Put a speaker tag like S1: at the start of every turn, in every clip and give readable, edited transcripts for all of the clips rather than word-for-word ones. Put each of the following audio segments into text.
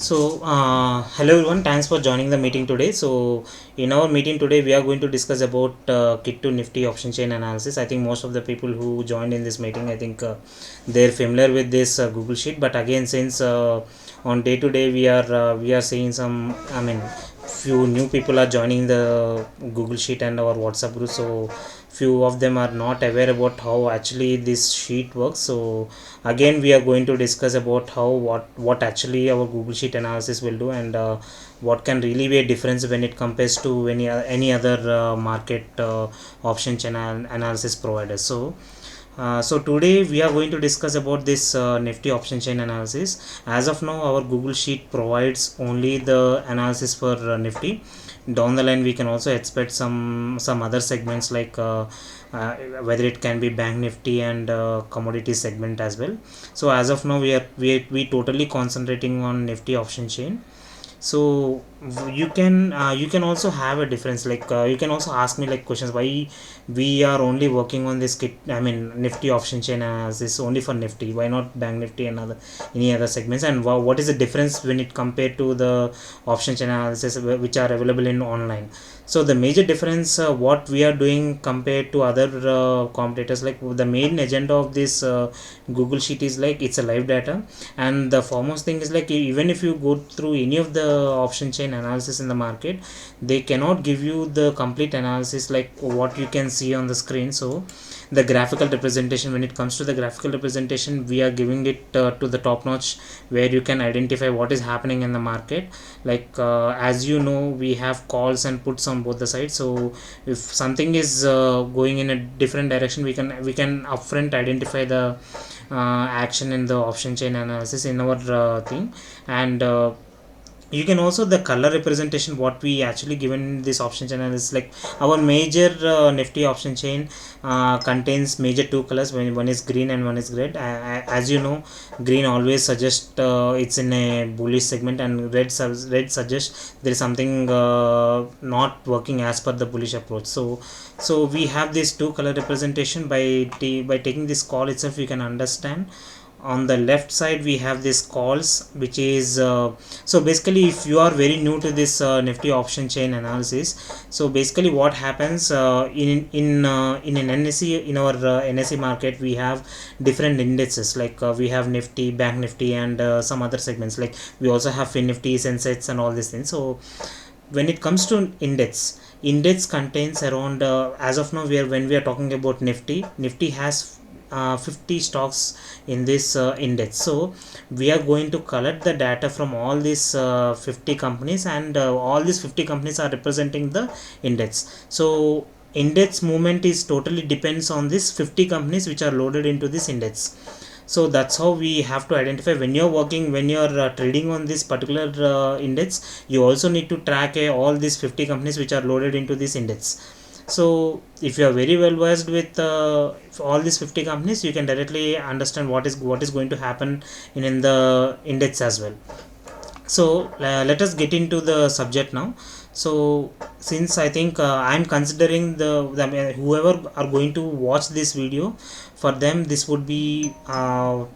S1: Hello everyone, thanks for joining the meeting today. So, in our meeting today, we are going to discuss about Kit to Nifty Option Chain analysis. I think most of the people who joined in this meeting, I think they're familiar with this Google Sheet. But again, since on day to day we are seeing some, I mean, few new people are joining the Google Sheet and our WhatsApp group. So, few of them are not aware about how actually this sheet works. So again we are going to discuss about how what actually our Google Sheet analysis will do, and what can really be a difference when it compares to any other market option channel analysis providers. So today we are going to discuss about this Nifty option chain analysis. As of now, our Google Sheet provides only the analysis for Nifty. Down the line, we can also expect some other segments like whether it can be Bank Nifty and commodity segment as well. So as of now, we totally concentrating on Nifty option chain. So you can also have a difference, like you can also ask me like questions why we are only working on this kit, I mean Nifty option chain analysis only for Nifty, why not Bank Nifty and other any other segments, and what is the difference when it compared to the option chain analysis which are available in online. So the major difference what we are doing compared to other competitors, like the main agenda of this Google Sheet is like it's a live data, and the foremost thing is like even if you go through any of the option chain analysis in the market, they cannot give you the complete analysis like what you can see on the screen. So the graphical representation, when it comes to the graphical representation, we are giving it to the top notch, where you can identify what is happening in the market. Like as you know, we have calls and puts on both the sides. So if something is going in a different direction, we can upfront identify the action in the option chain analysis in our thing. And you can also the color representation what we actually given this option channel is like our major Nifty option chain contains major two colors, when one is green and one is red. As you know, green always suggests it's in a bullish segment, and red suggests there is something not working as per the bullish approach. So we have this two color representation. By taking this call itself, you can understand. On the left side we have this calls, which is so basically if you are very new to this Nifty option chain analysis, so basically what happens in an NSE, in our NSE market, we have different indices, like we have Nifty, Bank Nifty, and some other segments, like we also have Fin Nifty, Sensex, and all these things. So when it comes to index contains around as of now, when we are talking about Nifty has 50 stocks in this index. So we are going to collect the data from all these 50 companies, and all these 50 companies are representing the index. So index movement is totally depends on these 50 companies which are loaded into this index. So that's how we have to identify when you're working, when you're trading on this particular index. You also need to track all these 50 companies which are loaded into this index. So if you are very well versed with all these 50 companies, you can directly understand what is going to happen in the index as well. So let us get into the subject now. So since I think I'm considering whoever are going to watch this video, for them this would be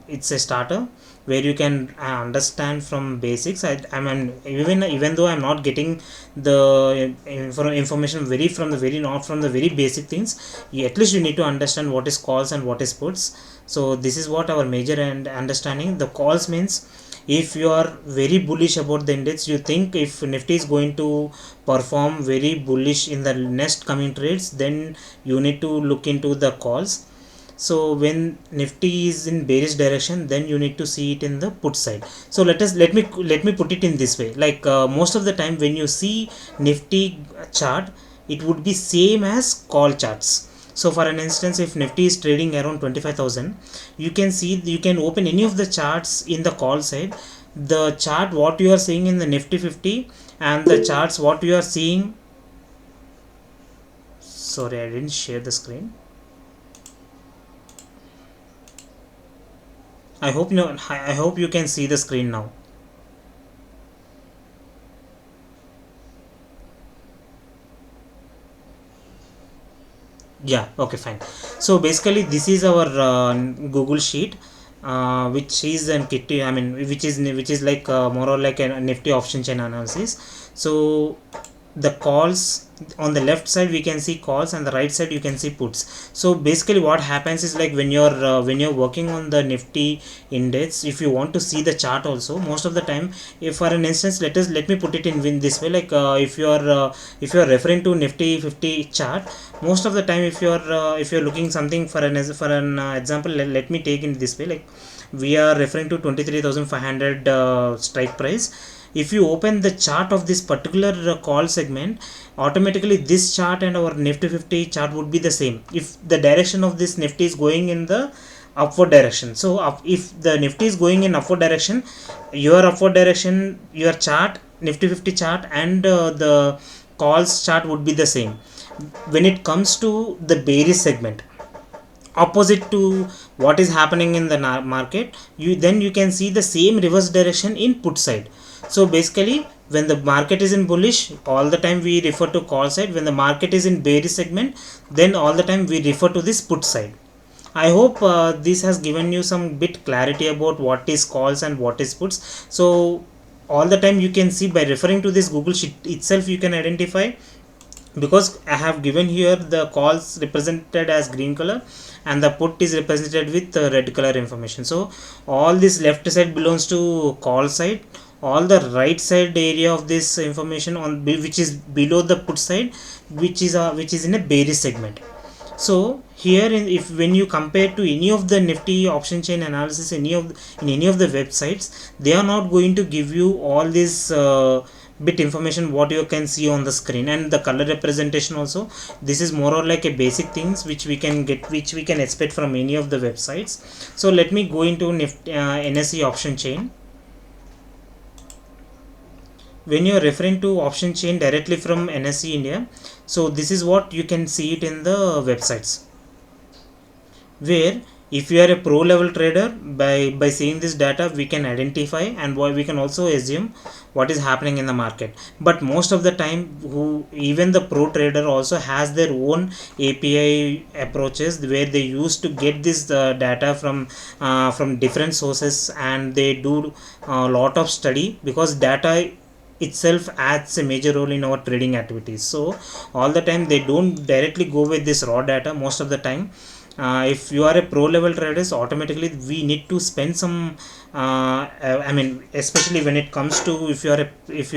S1: it's a starter where you can understand from basics. I mean, even though I'm not getting the information very from the very not from the very basic things, at least you need to understand what is calls and what is puts. So this is what our major and understanding. The calls means if you are very bullish about the index, you think if Nifty is going to perform very bullish in the next coming trades, then you need to look into the calls. So when Nifty is in bearish direction, then you need to see it in the put side. So let me put it in this way, like most of the time when you see Nifty chart, it would be same as call charts. So for an instance, if Nifty is trading around 25,000, you can see, you can open any of the charts in the call side. The chart what you are seeing in the Nifty 50 and the charts what you are seeing, sorry, I didn't share the screen. I hope you can see the screen now. Yeah, okay, fine. So basically this is our Google Sheet. which is an kitty, I mean which is like more or like a Nifty option chain analysis. So the calls on the left side we can see calls, and the right side you can see puts. So basically what happens is, like when you're working on the Nifty index, if you want to see the chart also, most of the time, if for an instance, let me put it in this way, like if you are referring to Nifty 50 chart, most of the time if you're looking something for an example, let me take in this way, like we are referring to 23,500 strike price. If you open the chart of this particular call segment, automatically this chart and our Nifty 50 chart would be the same if the direction of this Nifty is going in the upward direction. So if the Nifty is going in upward direction, your upward direction, your chart, Nifty 50 chart, and the calls chart would be the same. When it comes to the bearish segment, opposite to what is happening in the market, you can see the same reverse direction in put side. So basically, when the market is in bullish, all the time we refer to call side. When the market is in bearish segment, then all the time we refer to this put side. I hope this has given you some bit clarity about what is calls and what is puts. So all the time you can see by referring to this Google sheet itself, you can identify, because I have given here the calls represented as green color and the put is represented with red color information. So all this left side belongs to call side, all the right side area of this information on which is below the put side, which is in a bearish segment. So here if when you compare to any of the Nifty option chain analysis, in any of the websites, they are not going to give you all this bit information what you can see on the screen, and the color representation also. This is more or like a basic things which we can expect from any of the websites. So let me go into Nifty NSE option chain. When you are referring to option chain directly from NSE India, so this is what you can see it in the websites, where if you are a pro level trader, by seeing this data we can identify, and we can also assume what is happening in the market. But most of the time, even the pro trader also has their own API approaches, where they used to get this data from different sources, and they do a lot of study, because data itself adds a major role in our trading activities. So all the time they don't directly go with this raw data. Most of the time, if you are a pro level traders, automatically we need to spend some I mean, especially when it comes to, if you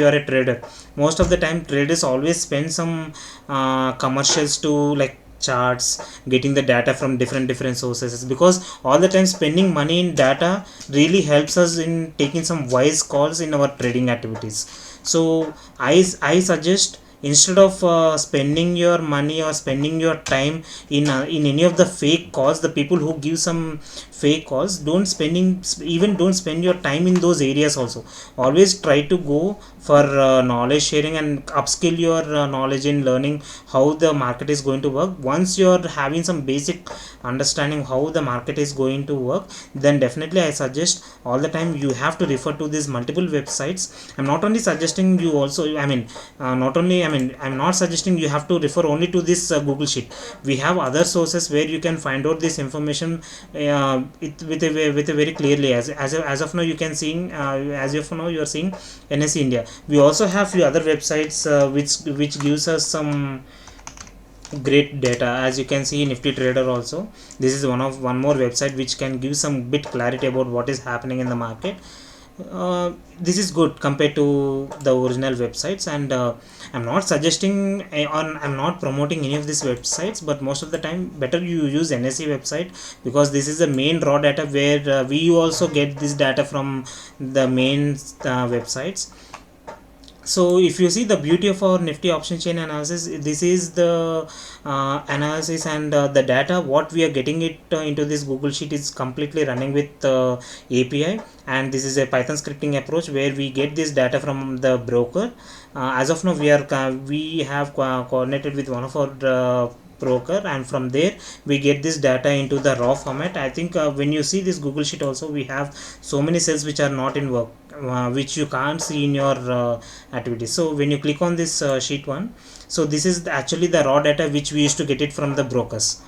S1: are a trader, most of the time traders always spend some commercials to, like charts, getting the data from different sources, because all the time spending money in data really helps us in taking some wise calls in our trading activities. So I suggest, instead of spending your money or spending your time in any of the fake calls, the people who give some fake calls, don't spend your time in those areas also. Always try to go for knowledge sharing and upskill your knowledge in learning how the market is going to work. Once you are having some basic understanding how the market is going to work, then definitely I suggest, all the time you have to refer to these multiple websites. I'm not only suggesting you also, I'm not suggesting you have to refer only to this Google sheet. We have other sources where you can find out this information with a very clearly. As of now you can seeing as of now you are seeing NSE India. We also have few other websites which gives us some great data. As you can see, Nifty Trader also, this is one more website which can give some bit clarity about what is happening in the market. This is good compared to the original websites, and I'm not suggesting I'm not promoting any of these websites, but most of the time better you use NSE website, because this is the main raw data, where we also get this data from the main websites. So if you see the beauty of our Nifty option chain analysis, this is the analysis, and the data what we are getting it into this Google sheet is completely running with API, and this is a Python scripting approach where we get this data from the broker. As of now we have coordinated with one of our broker, and from there we get this data into the raw format. I think when you see this Google sheet also, we have so many cells which are not in work, which you can't see in your activities. So when you click on this sheet one, so this is actually the raw data which we used to get it from the brokers.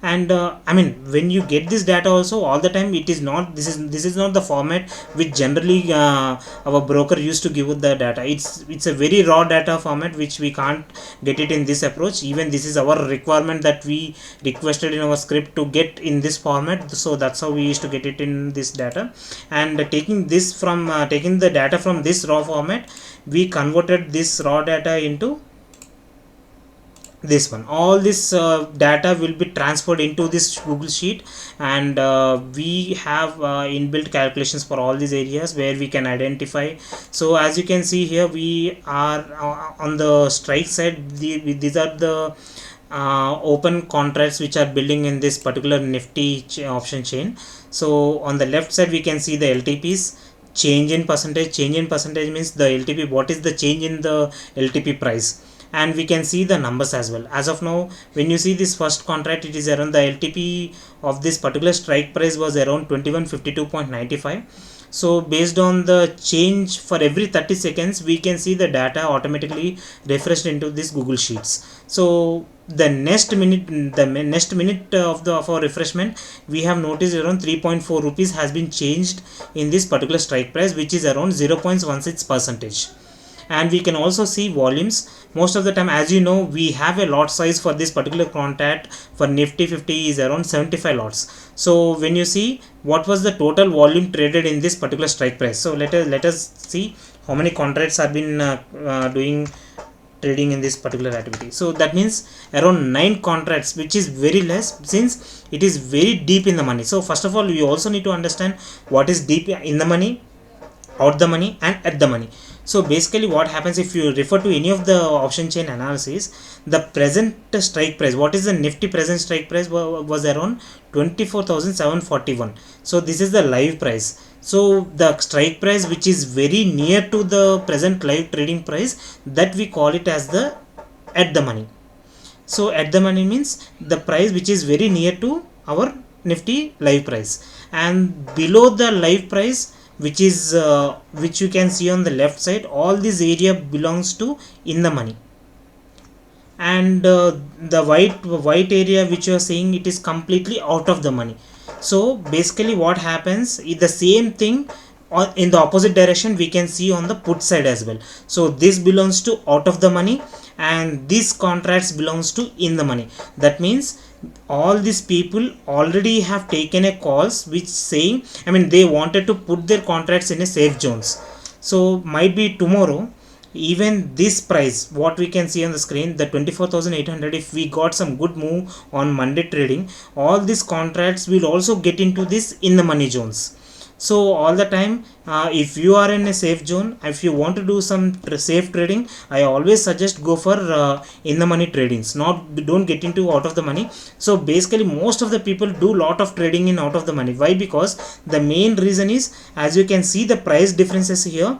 S1: And I mean, when you get this data also, all the time it is not, this is not the format which generally our broker used to give the data. It's a very raw data format which we can't get it in this approach. Even this is our requirement that we requested in our script to get in this format, so that's how we used to get it in this data. And taking this from taking the data from this raw format, we converted this raw data into this one. All this data will be transferred into this Google sheet, and we have inbuilt calculations for all these areas where we can identify. So as you can see here, we are on the strike side, these are the open contracts which are building in this particular Nifty option chain. So on the left side we can see the LTPs. Change in percentage means the LTP, what is the change in the LTP price, and we can see the numbers as well. As of now, when you see this first contract, it is around, the LTP of this particular strike price was around 2152.95. so based on the change for every 30 seconds, we can see the data automatically refreshed into this Google Sheets. So the next minute of our refreshment, we have noticed around 3.4 rupees has been changed in this particular strike price, which is around 0.16 percentage. And we can also see volumes. Most of the time, as you know, we have a lot size for this particular contract for Nifty 50 is around 75 lots. So when you see what was the total volume traded in this particular strike price, so let us see how many contracts have been doing trading in this particular activity. So that means around 9 contracts, which is very less since it is very deep in the money. So first of all, you also need to understand what is deep in the money, out the money, and at the money. So basically what happens, if you refer to any of the option chain analysis, the present strike price, what is the Nifty present strike price, was around 24,741. so this is the live price. So the strike price which is very near to the present live trading price, that we call it as the at the money. So at the money means the price which is very near to our Nifty live price, and below the live price, which is which you can see on the left side, all this area belongs to in the money. And the white area which you are seeing, it is completely out of the money. So basically what happens is the same thing in the opposite direction we can see on the put side as well. So this belongs to out of the money, and this contracts belongs to in the money. That means all these people already have taken a calls which saying, I mean, they wanted to put their contracts in a safe zones. So might be tomorrow, even this price what we can see on the screen, the 24,800, if we got some good move on Monday trading, all these contracts will also get into this in the money zones. So all the time, if you are in a safe zone, if you want to do some safe trading, I always suggest go for in the money tradings, don't get into out of the money. So basically most of the people do lot of trading in out of the money. Why? Because the main reason is, as you can see the price differences here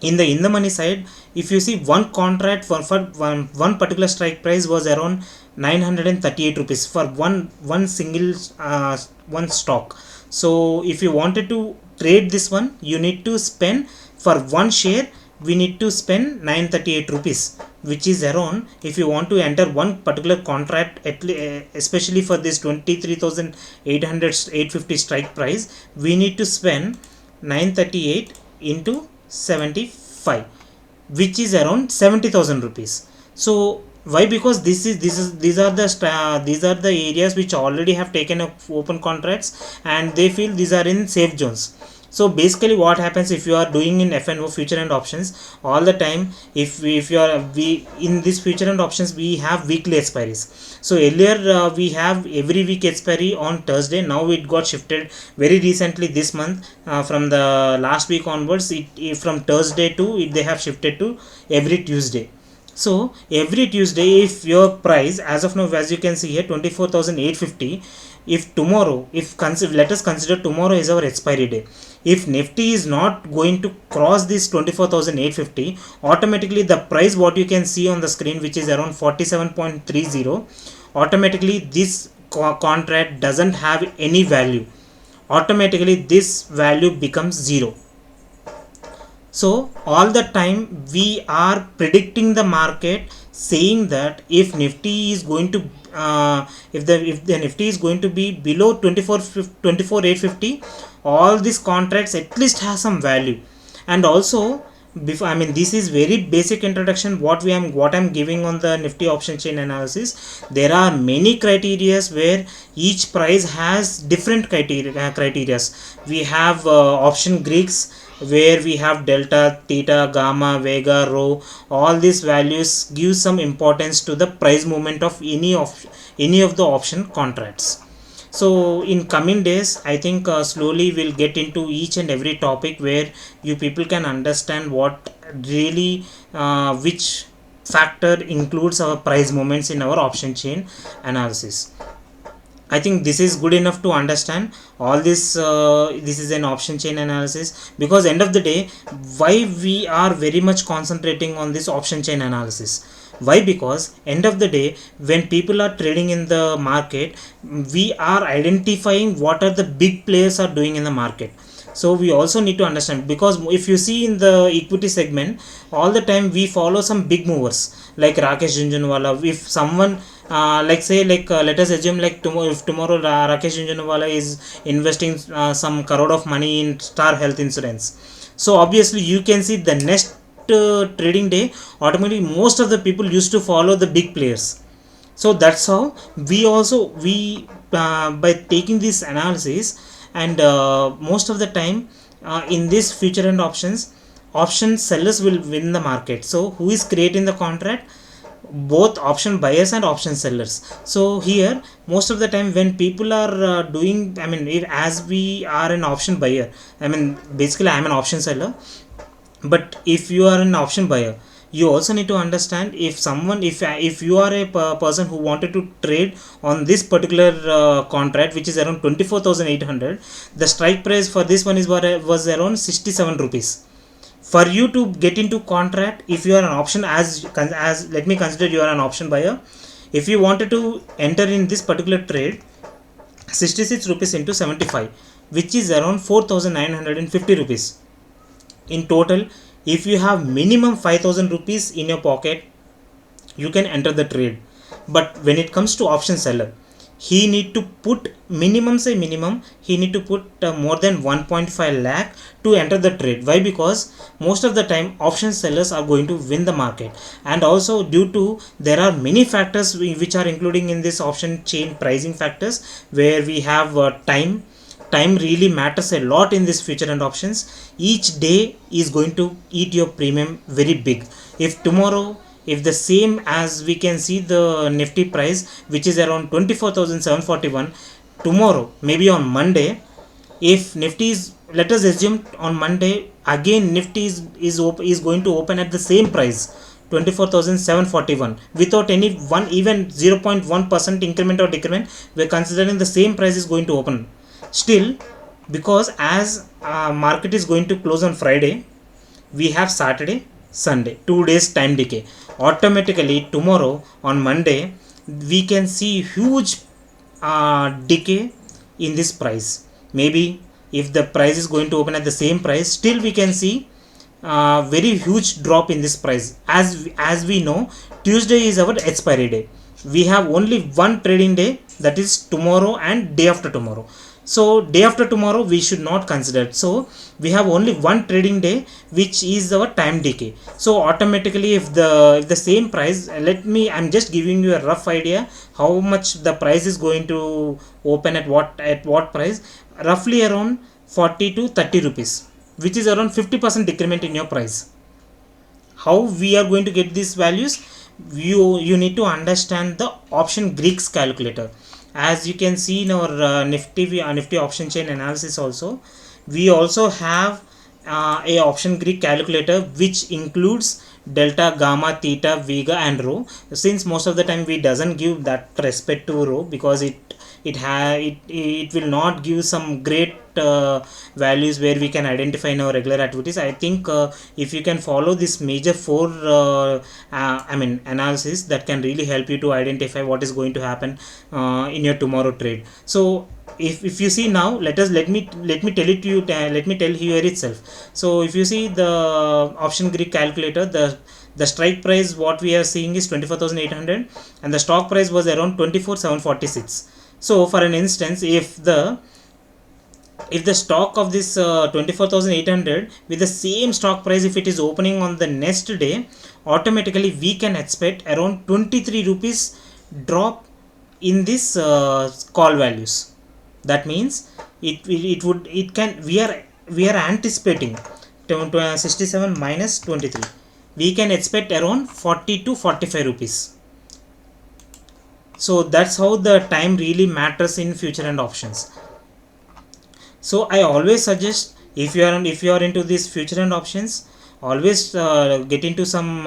S1: in the money side, if you see one contract for one particular strike price was around 938 rupees for one single one stock. So if you wanted to trade this one, you need to spend for one share, we need to spend 938 rupees, which is around, if you want to enter one particular contract, especially for this 23,850 strike price, we need to spend 938 into 75, which is around 70,000 rupees. So why? Because these are the areas which already have taken up open contracts, and they feel these are in safe zones. So basically what happens, if you are doing in FNO, future and options, all the time, if you are in this future and options, we have weekly expiries. So earlier we have every week expiry on Thursday. Now it got shifted very recently this month, from the last week onwards, from Thursday to they have shifted to every Tuesday. So every Tuesday, if your price as of now, as you can see here, 24,850, if tomorrow, let us consider tomorrow is our expiry day, if Nifty is not going to cross this 24,850, automatically the price what you can see on the screen, which is around 47.30, automatically this contract doesn't have any value. Automatically this value becomes 0. So all the time we are predicting the market, saying that if Nifty is going to if the Nifty is going to be below 24,850, all these contracts at least has some value. And also, before, I mean, this is very basic introduction what I'm giving on the Nifty option chain analysis. There are many criterias where each price has different criterias. We have option Greeks, where we have delta, theta, gamma, vega, rho. All these values give some importance to the price movement of any of the option contracts. So in coming days, I think slowly we'll get into each and every topic where you people can understand what really which factor includes our price movements in our option chain analysis. I think this is good enough to understand all this. This is an option chain analysis, because end of the day, why we are very much concentrating on this option chain analysis. Why? Because end of the day, when people are trading in the market, we are identifying what are the big players are doing in the market. So we also need to understand, because if you see in the equity segment, all the time we follow some big movers like Rakesh Jhunjhunwala. If someone like say like let us assume like tomorrow Rakesh Jhunjhunwala is investing some crore of money in Star Health Insurance. So obviously you can see the next trading day, automatically most of the people used to follow the big players. So that's how we by taking this analysis, and most of the time in this future and option sellers will win the market. So who is creating the contract? Both option buyers and option sellers. So here most of the time when people are doing, I mean, as we are an option buyer, I mean basically I am an option seller, but if you are an option buyer, you also need to understand, if you are a person who wanted to trade on this particular contract, which is around 24,800, the strike price for this one was around 67 rupees. For you to get into contract, if you are an option, as let me consider you are an option buyer, if you wanted to enter in this particular trade, 66 rupees into 75, which is around 4,950 rupees in total. If you have minimum 5,000 rupees in your pocket, you can enter the trade. But when it comes to option seller, he need to put minimum, he need to put more than 1.5 lakh to enter the trade. Why? Because most of the time option sellers are going to win the market, and also due to there are many factors which are including in this option chain pricing factors, where we have time really matters a lot in this future and options. Each day is going to eat your premium very big. If tomorrow, if the same as we can see the Nifty price, which is around 24,741, tomorrow maybe on Monday, if Nifty is, let us assume on Monday again Nifty is going to open at the same price, 24,741, without any even 0.1% increment or decrement, we are considering the same price is going to open still. Because as market is going to close on Friday, we have Saturday, Sunday, 2 days time decay. Automatically tomorrow on Monday we can see huge decay in this price. Maybe if the price is going to open at the same price, still we can see very huge drop in this price. As we know, Tuesday is our expiry day. We have only one trading day, that is tomorrow and day after tomorrow. So day after tomorrow we should not consider. So we have only one trading day, which is our time decay. So automatically if the same price, I'm just giving you a rough idea how much the price is going to open at what price, roughly around 40 to 30 rupees, which is around 50% decrement in your price. How we are going to get these values? You need to understand the option Greeks calculator. As you can see in our Nifty option chain analysis also, we also have a option Greek calculator which includes delta, gamma, theta, vega and rho. Since most of the time we doesn't give that respect to rho, because it will not give some great values where we can identify in our regular activities. I think if you can follow this major four analysis, that can really help you to identify what is going to happen in your tomorrow trade. So if you see now, let me tell it to you, let me tell here itself. So if you see the option Greek calculator, The strike price what we are seeing is 24,800 and the stock price was around 24,746. So for an instance, if the stock of this 24,800 with the same stock price, if it is opening on the next day, automatically we can expect around 23 rupees drop in this call values. That means we are anticipating 67 minus 23, we can expect around 40 to 45 rupees. So that's how the time really matters in future and options. So I always suggest, if you are into these future and options, always get into some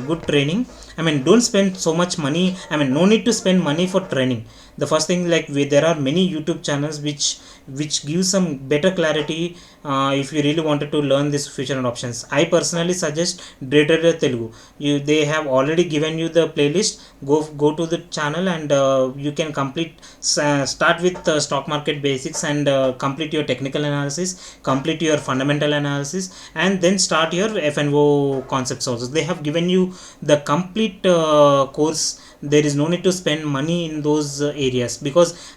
S1: good training. I mean, don't spend so much money. I mean, no need to spend money for training. The first thing, like there are many YouTube channels which give some better clarity. If you really wanted to learn this future and options, I personally suggest Trader Telugu. They have already given you the playlist. Go to the channel and you can start with stock market basics and complete your technical analysis, complete your fundamental analysis, and then start your F&O concepts also. They have given you the complete course. There is no need to spend money in those areas, because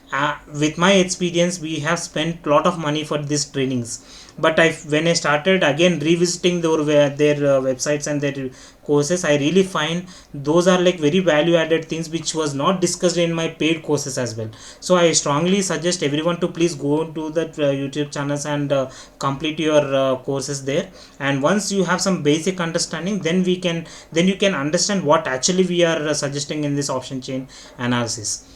S1: with my experience we have spent lot of money for these trainings. But when I started again revisiting their websites and their courses, I really find those are like very value added things which was not discussed in my paid courses as well. So I strongly suggest everyone to please go to that YouTube channels and complete your courses there. And once you have some basic understanding, then you can understand what actually we are suggesting in this option chain analysis.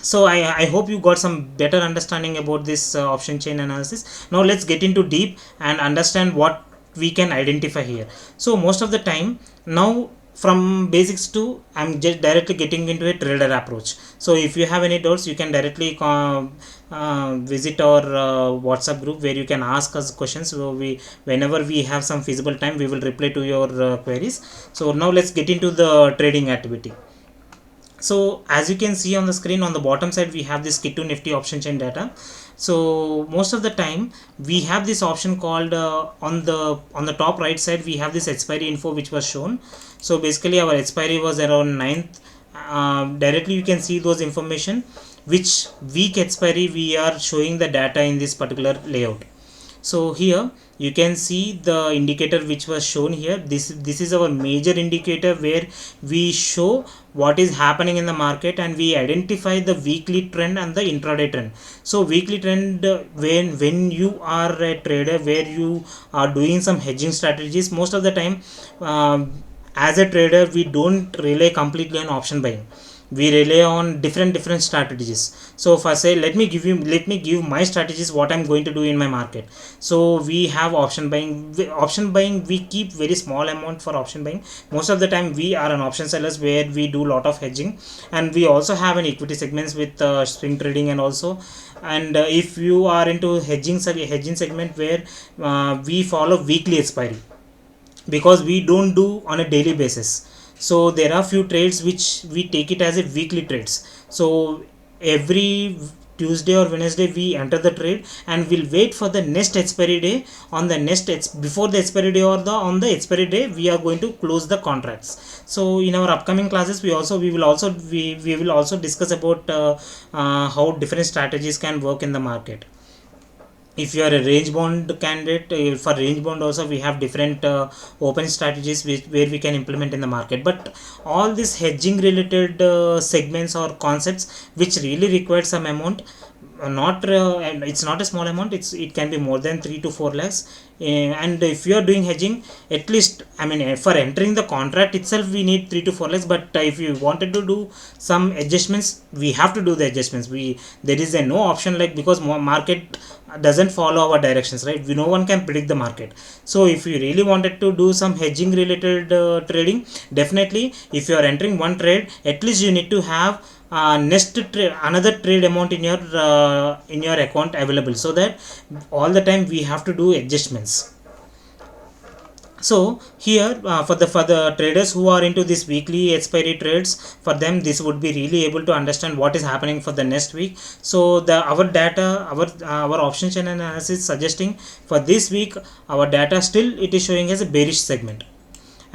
S1: So I hope you got some better understanding about this option chain analysis. Now let's get into deep and understand what we can identify here. So most of the time now, from basics to I'm just directly getting into a trader approach. So if you have any doubts, you can directly visit our WhatsApp group, where you can ask us questions. So whenever we have some feasible time, we will reply to your queries. So now let's get into the trading activity. So as you can see on the screen, on the bottom side we have this Kit to Nifty option chain data. So most of the time we have this option called on the top right side we have this expiry info which was shown. So basically our expiry was around 9th. Directly you can see those information, which week expiry we are showing the data in this particular layout. So here you can see the indicator which was shown here. This is our major indicator, where we show what is happening in the market and we identify the weekly trend and the intraday trend. So weekly trend, when you are a trader where you are doing some hedging strategies, most of the time as a trader we don't rely completely on option buying. We rely on different strategies. So if I say, let me give my strategies, what I'm going to do in my market. So we have option buying. We keep very small amount for option buying. Most of the time we are an option sellers, where we do lot of hedging, and we also have an equity segments with swing trading and also. And if you are into hedging segment, where we follow weekly expiry, because we don't do on a daily basis. So there are few trades which we take it as a weekly trades. So every Tuesday or Wednesday we enter the trade, and we'll wait for the next expiry day. On the before the expiry day or on the expiry day, we are going to close the contracts. So in our upcoming classes we will also discuss about how different strategies can work in the market. If you are a range bound candidate, for range bound also we have different open strategies where we can implement in the market. But all these hedging related segments or concepts which really require some amount, it's not a small amount, it can be more than 3 to 4 lakhs. And if you are doing hedging, at least, I mean, for entering the contract itself we need 3 to 4 lakhs. But if you wanted to do some adjustments, we have to do the adjustments. There is no option, like, because market doesn't follow our directions, right? No one can predict the market. So if you really wanted to do some hedging related trading, definitely if you are entering one trade, at least you need to have another trade amount in your account available, so that all the time we have to do adjustments. So here for the traders who are into this weekly expiry trades, for them this would be really able to understand what is happening for the next week. So our data, our option chain analysis suggesting for this week, our data still it is showing as a bearish segment.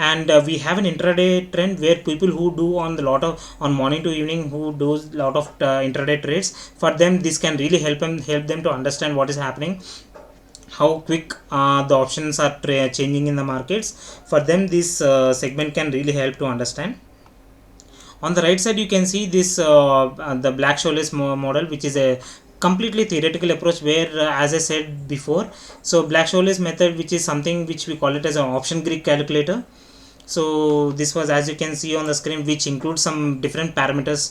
S1: and we have an intraday trend where people who do on the lot of on morning to evening who do lot of intraday trades, for them this can really help them to understand what is happening, how quick the options are changing in the markets. For them this segment can really help to understand. On the right side you can see this the Black-Scholes model, which is a completely theoretical approach where as I said before, so Black-Scholes method, which is something which we call it as an option Greek calculator. So this was, as you can see on the screen, which includes some different parameters: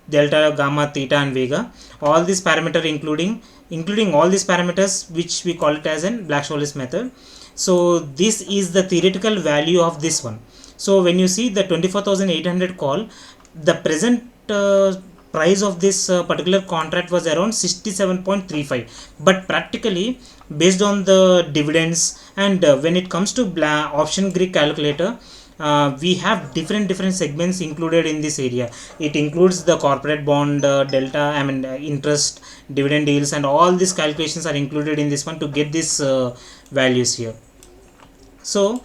S1: delta, gamma, theta and vega. All these parameters including all these parameters, which we call it as an Black-Scholes method. So this is the theoretical value of this one. So when you see the 24,800 call, the present price of this particular contract was around 67.35, but practically based on the dividends and when it comes to option Greek calculator, we have different segments included in this area. It includes the corporate bond, delta, interest, dividend deals, and all these calculations are included in this one to get these values here. So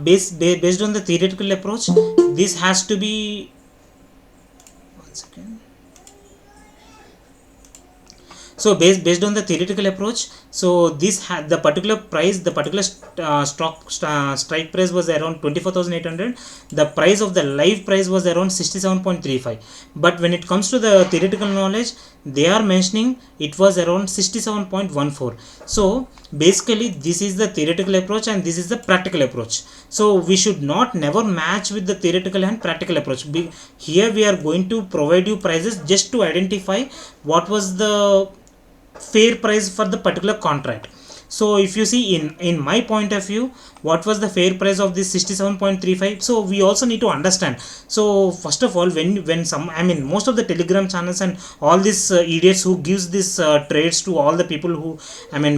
S1: based on the theoretical approach, this has to be, one second. So based on the theoretical approach, so this had the particular price, the particular strike price was around 24,800. The price of the live price was around 67.35. But when it comes to the theoretical knowledge, they are mentioning it was around 67.14. So basically this is the theoretical approach and this is the practical approach. So we should not never match with the theoretical and practical approach. Here we are going to provide you prices just to identify what was the fair price for the particular contract. So if you see in my point of view, what was the fair price of this 67.35? So we also need to understand. So first of all, when some, most of the Telegram channels and all these idiots who gives this trades to all the people who,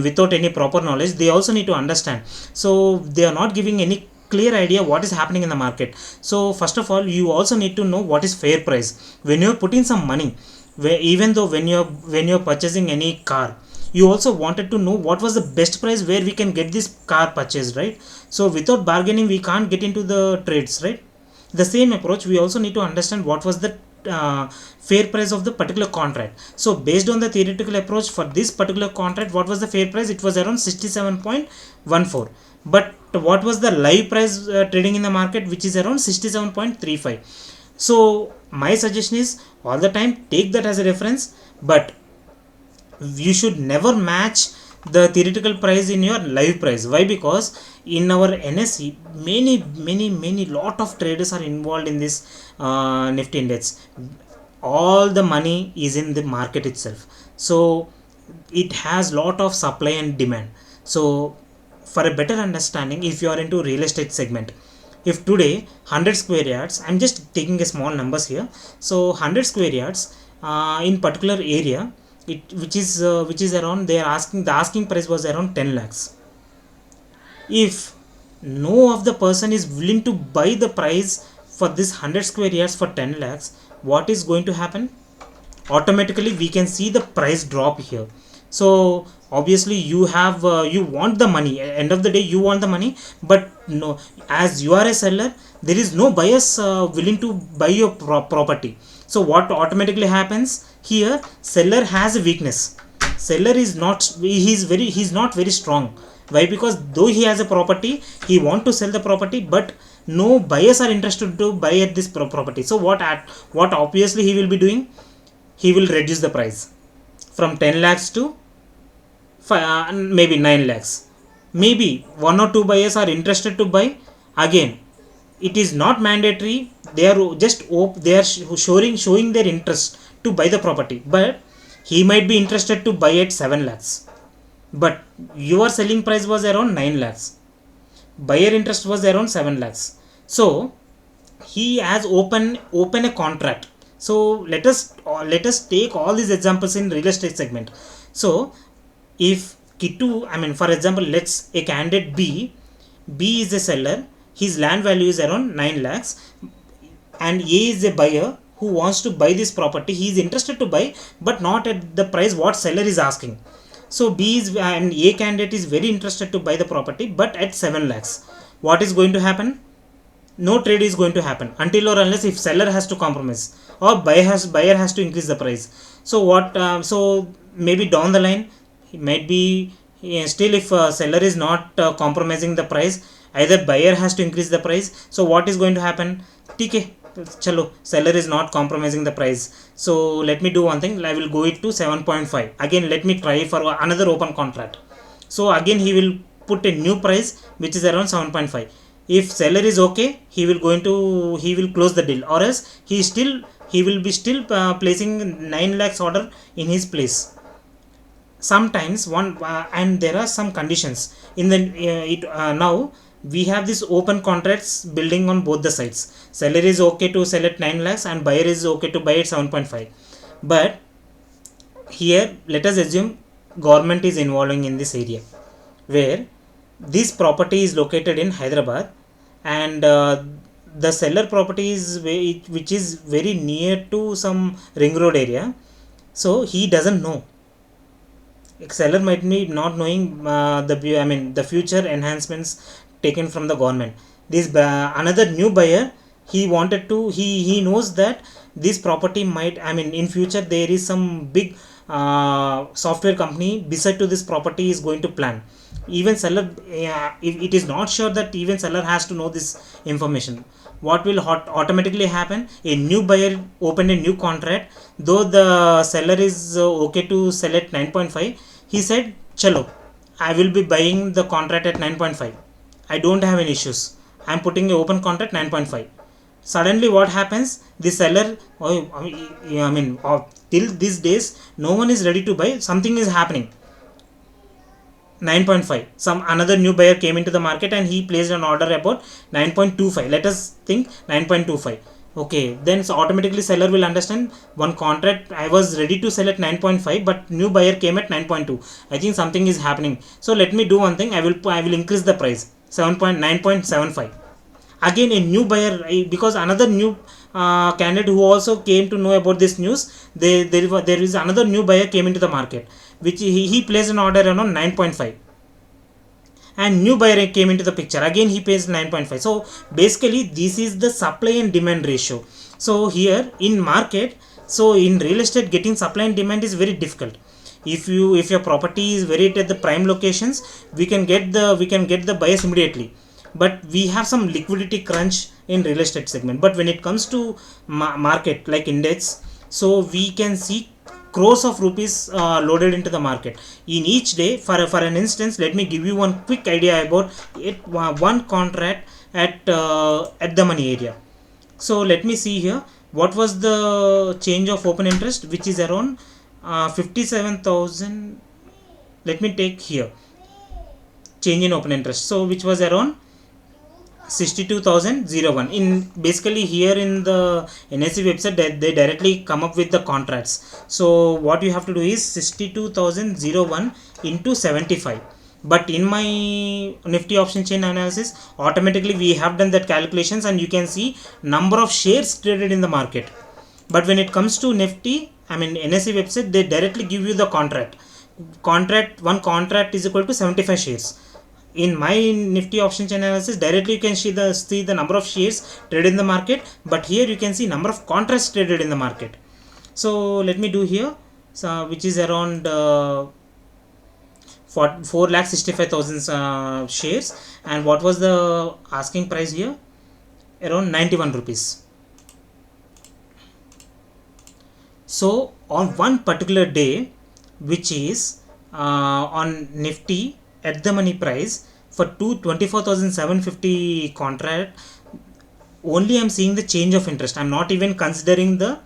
S1: without any proper knowledge, they also need to understand. So they are not giving any clear idea what is happening in the market. So first of all, you also need to know what is fair price. When you put in some money, even though when you're purchasing any car, you also wanted to know what was the best price where we can get this car purchased, right? So without bargaining we can't get into the trades, right? The same approach, we also need to understand what was the fair price of the particular contract. So based on the theoretical approach for this particular contract, what was the fair price? It was around 67.14. But what was the live price trading in the market, which is around 67.35. So my suggestion is, all the time take that as a reference, but you should never match the theoretical price in your live price. Why? Because in our NSE, many lot of traders are involved in this Nifty index. All the money is in the market itself, so it has lot of supply and demand. So for a better understanding, if you are into real estate segment, if today 100 square yards, I'm just taking a small numbers here, so 100 square yards in particular area, which is around, they are asking, the asking price was around 10 lakhs. If no of the person is willing to buy the price for this 100 square yards for 10 lakhs, what is going to happen? Automatically we can see the price drop here. So obviously you have you want the money, end of the day you want the money, but no, as you are a seller, there is no buyers willing to buy your property. So what automatically happens here? Seller has a weakness. Seller is not, he's not very strong. Why? Because though he has a property, he want to sell the property, but no buyers are interested to buy at this property. So what obviously he will be doing? He will reduce the price from 10 lakhs to maybe 9 lakhs. Maybe one or two buyers are interested to buy. Again, it is not mandatory. They are just showing their interest to buy the property, but he might be interested to buy at 7 lakhs, but your selling price was around 9 lakhs, buyer interest was around 7 lakhs. So he has open a contract. So let us take all these examples in real estate segment. So if Kittu, for example, let's a candidate B is a seller, his land value is around 9 lakhs, and A is a buyer who wants to buy this property. He is interested to buy, but not at the price what seller is asking. So B is and A candidate is very interested to buy the property, but at 7 lakhs. What is going to happen? no trade is going to happen until or unless if seller has to compromise or buyer has to increase the price. So what so maybe down the line it might be, still if seller is not compromising the price, either buyer has to increase the price. So what is going to happen? TK, chalo, seller is not compromising the price, so let me do one thing, I will go it to 7.5. again let me try for another open contract. So again he will put a new price which is around 7.5. if seller is okay, he will close the deal, or else he will be still placing 9 lakhs order in his place. Sometimes one and there are some conditions in the now we have this open contracts building on both the sides. Seller is okay to sell at 9 lakhs and buyer is okay to buy at 7.5. But here let us assume government is involving in this area, where this property is located in Hyderabad, and the seller property is which is very near to some ring road area. So he doesn't know, seller might be not knowing the future enhancements taken from the government. This another new buyer, he knows that this property might, in future there is some big software company beside to this property is going to plan. Even seller, it is not sure that even seller has to know this information. What will automatically happen? A new buyer opened a new contract, though the seller is okay to sell at 9.5. He said, chalo, I will be buying the contract at 9.5. I don't have any issues, I am putting a open contract 9.5. Suddenly what happens? The seller, till these days no one is ready to buy, something is happening. 9.5, some another new buyer came into the market and he placed an order about 9.25. let us think 9.25. okay, then so automatically seller will understand, one contract I was ready to sell at 9.5 but new buyer came at 9.2. I think something is happening, so let me do one thing, I will increase the price 9.75. again a new buyer, because another new candidate who also came to know about this news, there is another new buyer came into the market, which he placed an order around 9.5, and new buyer came into the picture, again he pays 9.5. so basically this is the supply and demand ratio. So here in market, so in real estate getting supply and demand is very difficult. If your property is very at the prime locations, we can get the buyers immediately, but we have some liquidity crunch in real estate segment. But when it comes to market like index, so we can see crores of rupees loaded into the market in each day. For an instance, let me give you one quick idea about it, one contract at the money area. So let me see here, what was the change of open interest, which is around 57,000. let me take here change in open interest, so which was around 62,001. in basically here in the NSE website, they directly come up with the contracts. So what you have to do is 62,001 into 75. But in my Nifty option chain analysis, automatically we have done that calculations, and you can see number of shares traded in the market. But when it comes to Nifty, NSE website, they directly give you the contract. One contract is equal to 75 shares. In my Nifty option chain analysis, directly you can see the number of shares traded in the market, but here you can see number of contracts traded in the market. So let me do here, so which is around 4,65,000 shares, and what was the asking price here? Around 91 rupees. So on one particular day, which is on Nifty at the money price, for 24,750 contract, only I am seeing the change of interest. I am not even considering the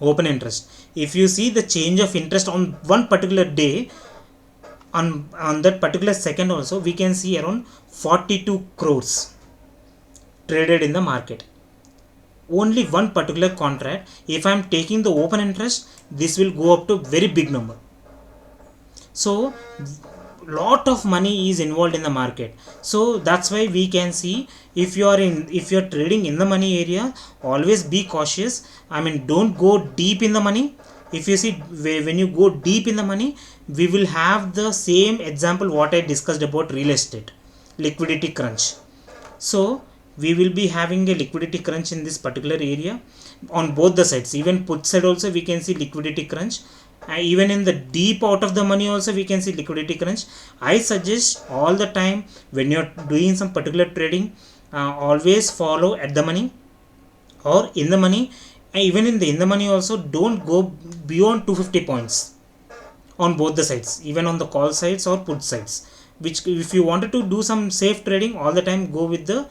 S1: open interest. If you see the change of interest on one particular day, on that particular second also, we can see around 42 crores traded in the market. Only one particular contract. If I am taking the open interest, this will go up to very big number. So lot of money is involved in the market. So that's why we can see, if you are trading in the money area, always be cautious. Don't go deep in the money. If you see, when you go deep in the money, we will have the same example what I discussed about real estate, liquidity crunch. So we will be having a liquidity crunch in this particular area on both the sides. Even put side also we can see liquidity crunch, even in the deep out of the money also we can see liquidity crunch. I suggest all the time when you're doing some particular trading, always follow at the money or in the money. Even in the money also, don't go beyond 250 points on both the sides, even on the call sides or put sides. Which if you wanted to do some safe trading, all the time go with the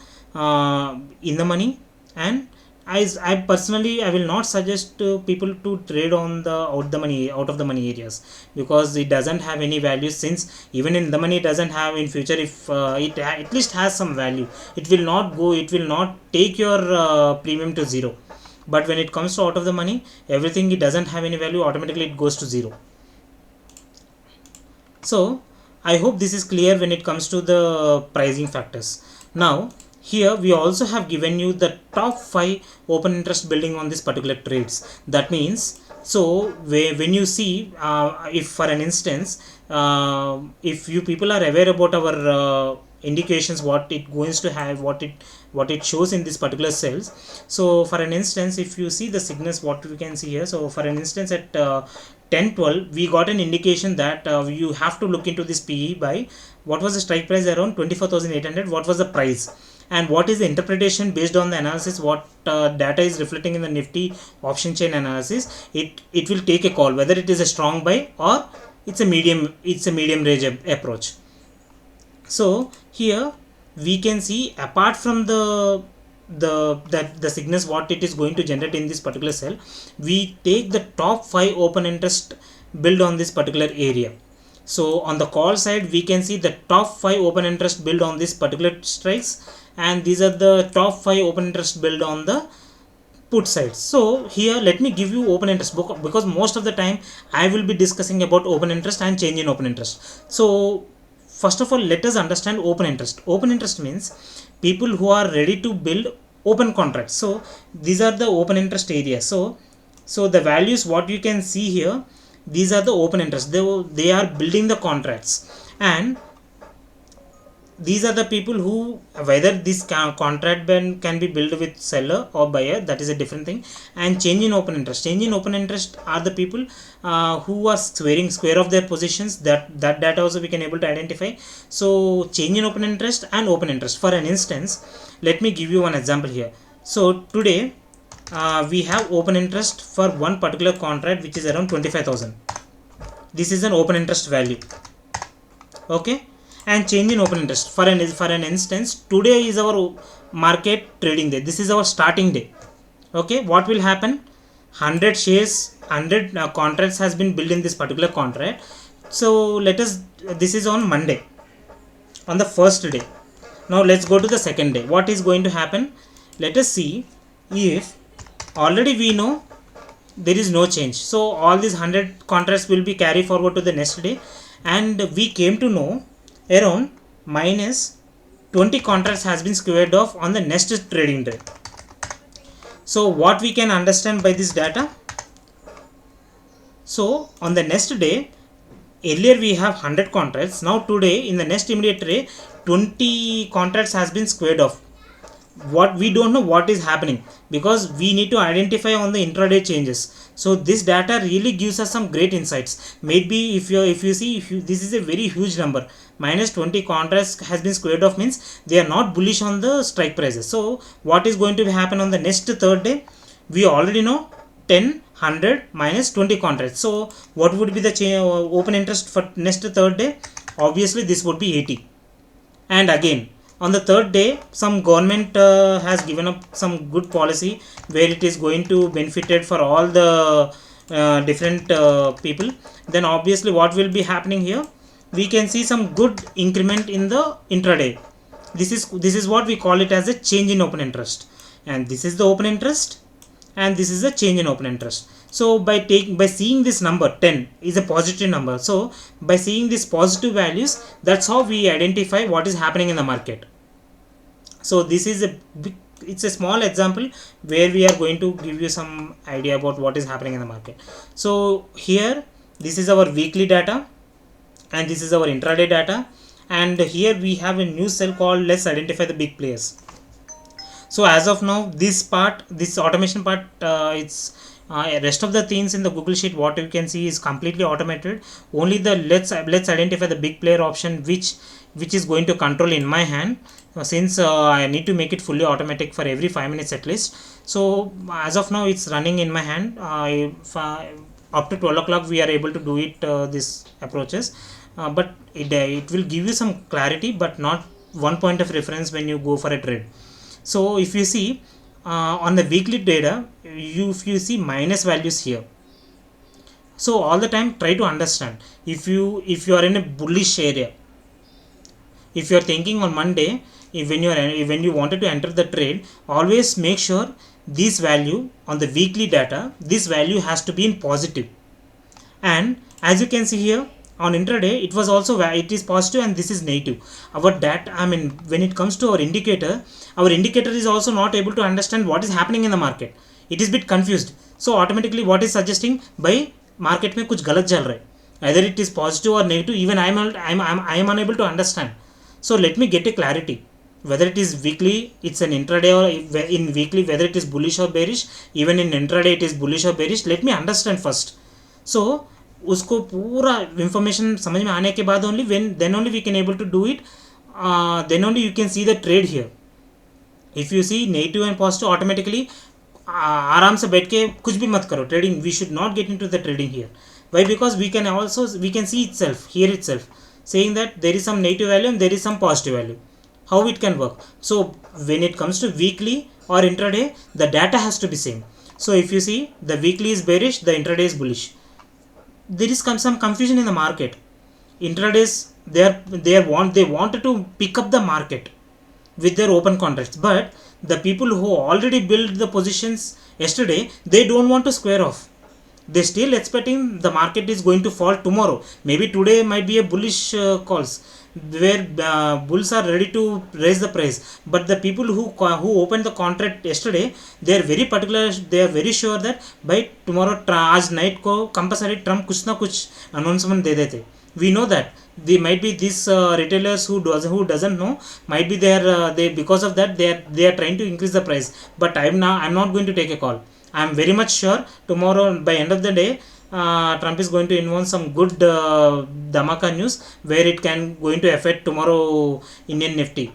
S1: in the money. And I personally I will not suggest people to trade on the out of the money areas, because it doesn't have any value. Since even in the money it doesn't have in future, if it at least has some value, it will not take your premium to zero. But when it comes to out of the money, everything, it doesn't have any value, automatically it goes to zero. So I hope this is clear when it comes to the pricing factors. Now here we also have given you the top 5 open interest building on this particular trades. That means, so when you see, if for an instance, if you people are aware about our indications, what it going to have, what it shows in this particular cells. So for an instance, if you see the signals, what we can see here. So for an instance, at 10:12 we got an indication that you have to look into this PE by what was the strike price, around 24,800. What was the price, and what is the interpretation based on the analysis, what data is reflecting in the Nifty option chain analysis. It will take a call whether it is a strong buy or it's a medium range approach. So here we can see, apart from the signals what it is going to generate in this particular cell, we take the top 5 open interest build on this particular area. So on the call side we can see the top 5 open interest build on this particular strikes, and these are the top 5 open interest build on the put side. So here let me give you open interest book, because most of the time I will be discussing about open interest and change in open interest. So first of all, let us understand open interest. Open interest means people who are ready to build open contracts. So these are the open interest areas. So the values what you can see here, these are the open interest. They are building the contracts, and these are the people who, whether this contract can be built with seller or buyer, that is a different thing. And change in open interest are the people who are square off their positions. That data also we can able to identify. So change in open interest and open interest. For an instance, let me give you one example here. So today we have open interest for one particular contract which is around 25,000. This is an open interest value. Okay. And change in open interest, for an instance, today is our market trading day. This is our starting day. Okay, what will happen? 100 shares, 100 contracts has been built in this particular contract. So this is on Monday, on the first day. Now let's go to the second day. What is going to happen? Let us see. If already we know there is no change, so all these 100 contracts will be carried forward to the next day, and we came to know around minus 20 contracts has been squared off on the next trading day. So what we can understand by this data? So on the next day, earlier we have 100 contracts. Now today, in the next immediate day, 20 contracts has been squared off. What we don't know what is happening, because we need to identify on the intraday changes. So this data really gives us some great insights. Maybe if you see this is a very huge number, minus 20 contracts has been squared off, means they are not bullish on the strike prices. So what is going to happen on the next third day? We already know 10, 100 minus 20 contracts. So what would be the open interest for next third day? Obviously this would be 80. And again, on the third day, some government has given up some good policy where it is going to benefited for all the different people. Then obviously what will be happening here? We can see some good increment in the intraday. This is what we call it as a change in open interest, and this is the open interest, and this is the change in open interest. So by seeing this number 10 is a positive number. So by seeing these positive values, that's how we identify what is happening in the market. So this is it's a small example where we are going to give you some idea about what is happening in the market. So here this is our weekly data, and this is our intraday data, and here we have a new cell called let's identify the big players. So as of now, this automation part, it's rest of the things in the Google Sheet what you can see is completely automated. Only the let's identify the big player option which is going to control in my hand, since I need to make it fully automatic for every 5 minutes at least. So as of now it's running in my hand. Up to 12 o'clock we are able to do it, this approaches, but it will give you some clarity but not one point of reference when you go for a trade. So if you see on the weekly data, if you see minus values here, so all the time try to understand, if you are in a bullish area, if you are thinking on Monday, when you wanted to enter the trade, always make sure this value on the weekly data, this value has to be in positive. And as you can see here on intraday, it is positive and this is negative. Our data, I mean, when it comes to our indicator is also not able to understand what is happening in the market. It is bit confused. So automatically what is suggesting, by market में कुछ गलत चल रहा है, either it is positive or negative, even I am unable to understand. So let me get a clarity whether it is weekly, it's an intraday, or in weekly whether it is bullish or bearish, even in intraday it is bullish or bearish. Let me understand first. So उसको पूरा information समझ में आने के बाद then only we can able to do it. Then only you can see the trade here. If you see negative and positive, automatically आराम से बैठ के कुछ भी मत करो trading. We should not get into the trading here. Why? Because we can see itself here itself saying that there is some negative value and there is some positive value. How it can work? So when it comes to weekly or intraday, the data has to be same. So if you see the weekly is bearish, the intraday is bullish. There is some confusion in the market. Intradays, they wanted to pick up the market with their open contracts, but the people who already built the positions yesterday, they don't want to square off. They still expecting the market is going to fall tomorrow. Maybe today might be a bullish calls where bulls are ready to raise the price, but the people who opened the contract yesterday, they are very particular. They are very sure that by tomorrow आज night को compulsory Trump कुछ ना कुछ announcement दे देते. We know that they might be these retailers who doesn't know, might be they because of that they are trying to increase the price. But I'm not going to take a call. I'm very much sure tomorrow by end of the day, Trump is going to announce some good dhamaka news where it can going to affect tomorrow Indian Nifty,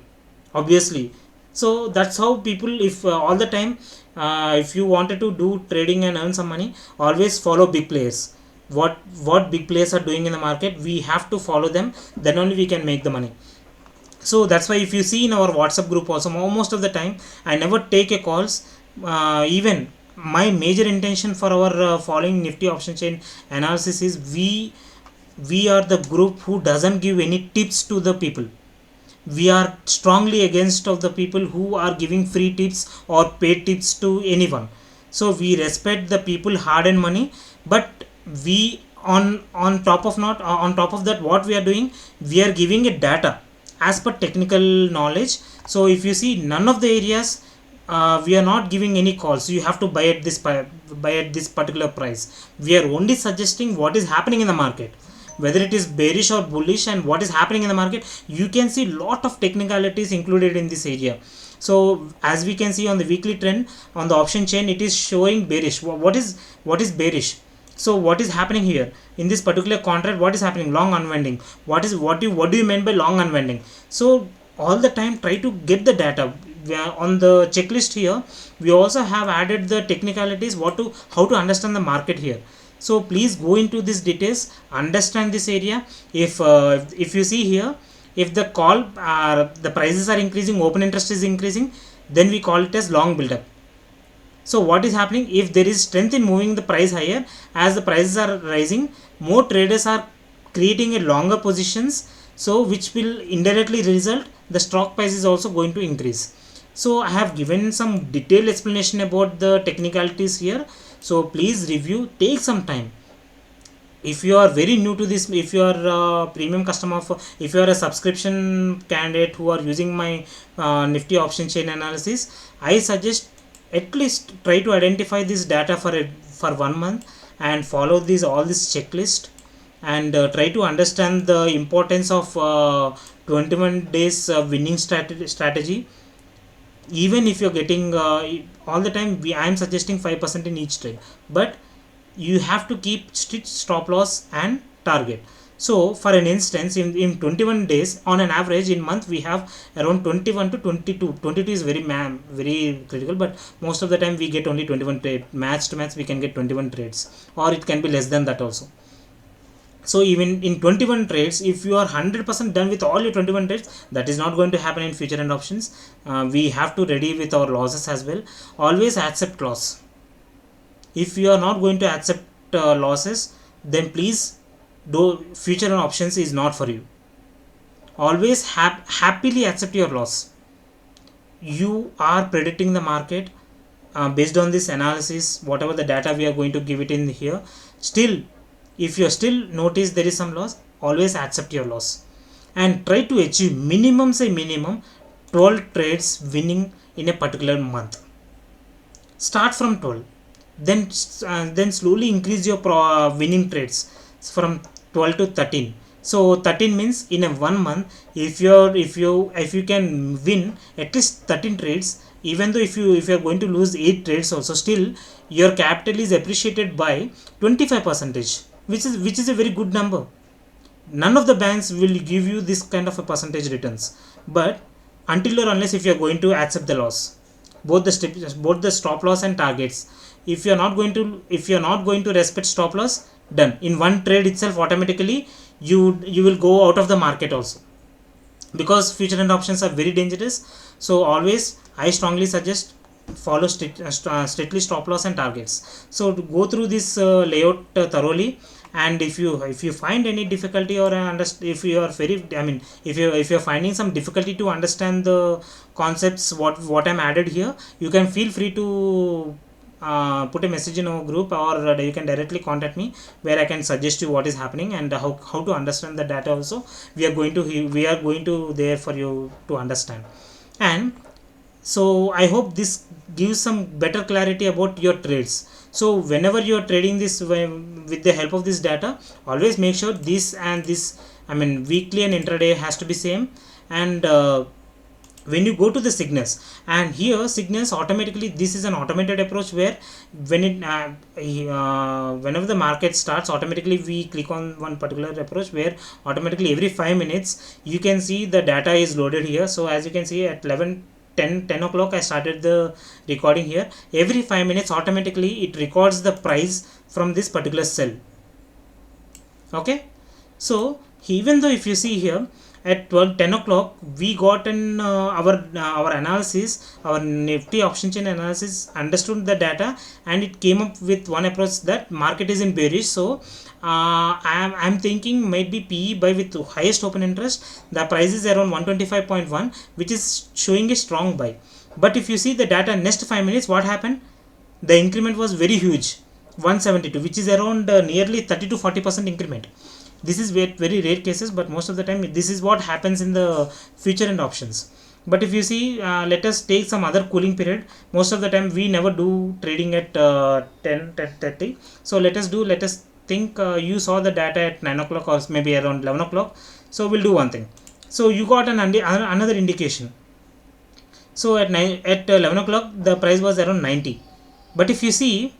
S1: obviously. So that's how people, if all the time, if you wanted to do trading and earn some money, always follow big players. What big players are doing in the market, we have to follow them. Then only we can make the money. So that's why if you see in our WhatsApp group also, most of the time I never take a calls. Even my major intention for our following Nifty Option Chain analysis is we are the group who doesn't give any tips to the people. We are strongly against of the people who are giving free tips or paid tips to anyone. So we respect the people hard-earned money, but we on top of that, what we are doing, we are giving a data as per technical knowledge. So if you see none of the areas, we are not giving any calls. So you have to buy at this particular price. We are only suggesting what is happening in the market, whether it is bearish or bullish, and what is happening in the market. You can see lot of technicalities included in this area. So as we can see on the weekly trend on the option chain, it is showing bearish. What is bearish? So what is happening here in this particular contract? What is happening? Long unwinding. What do you mean by long unwinding? So all the time try to get the data. On the checklist here, we also have added the technicalities, how to understand the market here. So please go into these details, understand this area. If you see here, if the the prices are increasing, open interest is increasing, then we call it as long build up. So what is happening, if there is strength in moving the price higher, as the prices are rising, more traders are creating a longer positions, so which will indirectly result the stock price is also going to increase. So I have given some detailed explanation about the technicalities here. So please review, take some time. If you are very new to this, if you are a premium customer, if you are a subscription candidate who are using my Nifty Option Chain analysis, I suggest at least try to identify this data for 1 month and follow all this checklist, and try to understand the importance of 21 days winning strategy. even if you're getting all the time, I am suggesting 5% in each trade, but you have to keep strict stop loss and target. So for an instance, in 21 days on an average in month, we have around 21 to 22. 22 is very critical, but most of the time we get only 21 trade. Match to match we can get 21 trades, or it can be less than that also. So even in 21 trades, if you are 100% done with all your 21 trades, that is not going to happen in future and options. We have to ready with our losses as well. Always accept loss. If you are not going to accept losses, then please do future and options is not for you. Always happily accept your loss. You are predicting the market based on this analysis, whatever the data we are going to give it in here. Still, if you still notice there is some loss, always accept your loss and try to achieve minimum 12 trades winning in a particular month. Start from 12, then slowly increase your winning trades from 12 to 13. So 13 means in a 1 month, if you can win at least 13 trades, even though if you are going to lose 8 trades also, still your capital is appreciated by 25%, which is a very good number. None of the banks will give you this kind of a percentage returns, but until or unless if you are going to accept the loss, both the stop loss and targets. If you are not going to respect stop loss, done in one trade itself, automatically you will go out of the market also, because future and options are very dangerous. So always I strongly suggest follow strictly stop loss and targets. So to go through this layout thoroughly, and if you find any difficulty, or if you are if you're finding some difficulty to understand the concepts what I'm added here, you can feel free to put a message in our group, or you can directly contact me, where I can suggest you what is happening and how to understand the data also. We are going to there for you to understand. And so I hope this gives some better clarity about your trades. So whenever you are trading this with the help of this data, always make sure this and this, weekly and intraday has to be same. And when you go to the signals, and here signals automatically, this is an automated approach where when whenever the market starts, automatically we click on one particular approach where automatically every 5 minutes you can see the data is loaded here. So as you can see, at 10 o'clock I started the recording here. Every 5 minutes automatically it records the price from this particular cell. Okay, so even though if you see here at 10 o'clock we got our analysis, our Nifty Option Chain analysis understood the data, and it came up with one approach that market is in bearish. So I'm thinking might be PE buy with highest open interest. The price is around 125.1, which is showing a strong buy. But if you see the data next 5 minutes, what happened? The increment was very huge, 172, which is around nearly 30 to 40% increment. This is very rare cases, but most of the time this is what happens in the future and options. But if you see, let us take some other cooling period. Most of the time we never do trading at 10:30. So let us think you saw the data at 9 o'clock or maybe around 11 o'clock. So we'll do one thing. So you got another indication. So at 11 o'clock the price was around 90. But if you see,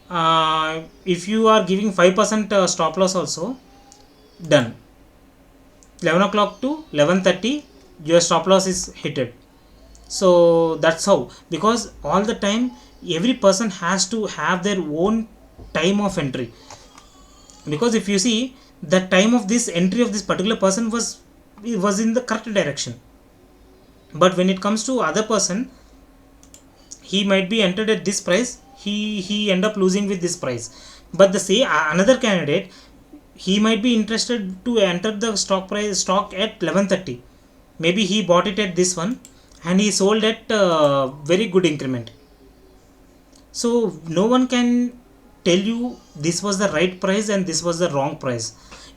S1: if you are giving 5% stop loss also, done 11 o'clock to 11:30 your stop loss is hit. So that's how, because all the time every person has to have their own time of entry, because if you see the time of this entry of this particular person was in the correct direction, but when it comes to other person, he might be entered at this price, he end up losing with this price. But the say another candidate, he might be interested to enter the stock at 11:30. Maybe he bought it at this one and he sold at very good increment. So no one can tell you this was the right price and this was the wrong price.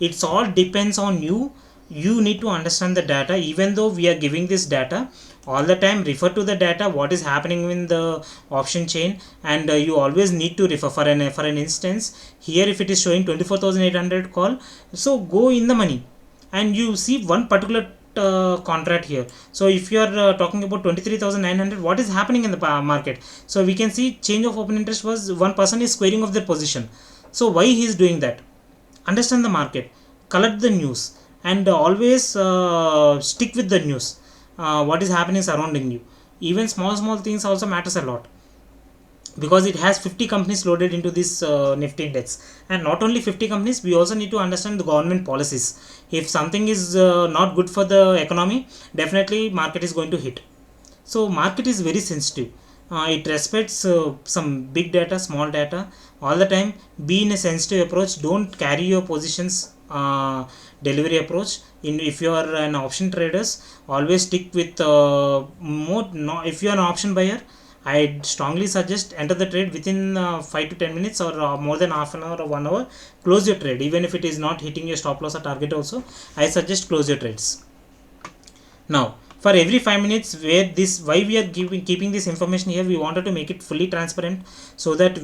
S1: It's all depends on you. You need to understand the data. Even though we are giving this data all the time, refer to the data, what is happening in the option chain, and you always need to refer. For an instance, here if it is showing 24,800 call, so go in the money and you see one particular contract here. So if you are talking about 23,900, what is happening in the market? So we can see change of open interest was one person is squaring of their position. So why he is doing that? Understand the market, collect the news, and always stick with the news. What is happening surrounding you. Even small things also matters a lot, because it has 50 companies loaded into this Nifty index. And not only 50 companies, we also need to understand the government policies. If something is not good for the economy, definitely market is going to hit. So market is very sensitive. It respects some big data, small data. All the time be in a sensitive approach. Don't carry your positions delivery approach. If you are an option traders, always stick with more. No, if you are an option buyer, I strongly suggest enter the trade within 5 to 10 minutes, or more than half an hour or 1 hour. Close your trade. Even if it is not hitting your stop loss or target also, I suggest close your trades. Now for every 5 minutes, where this, why we are keeping this information here, we wanted to make it fully transparent, so that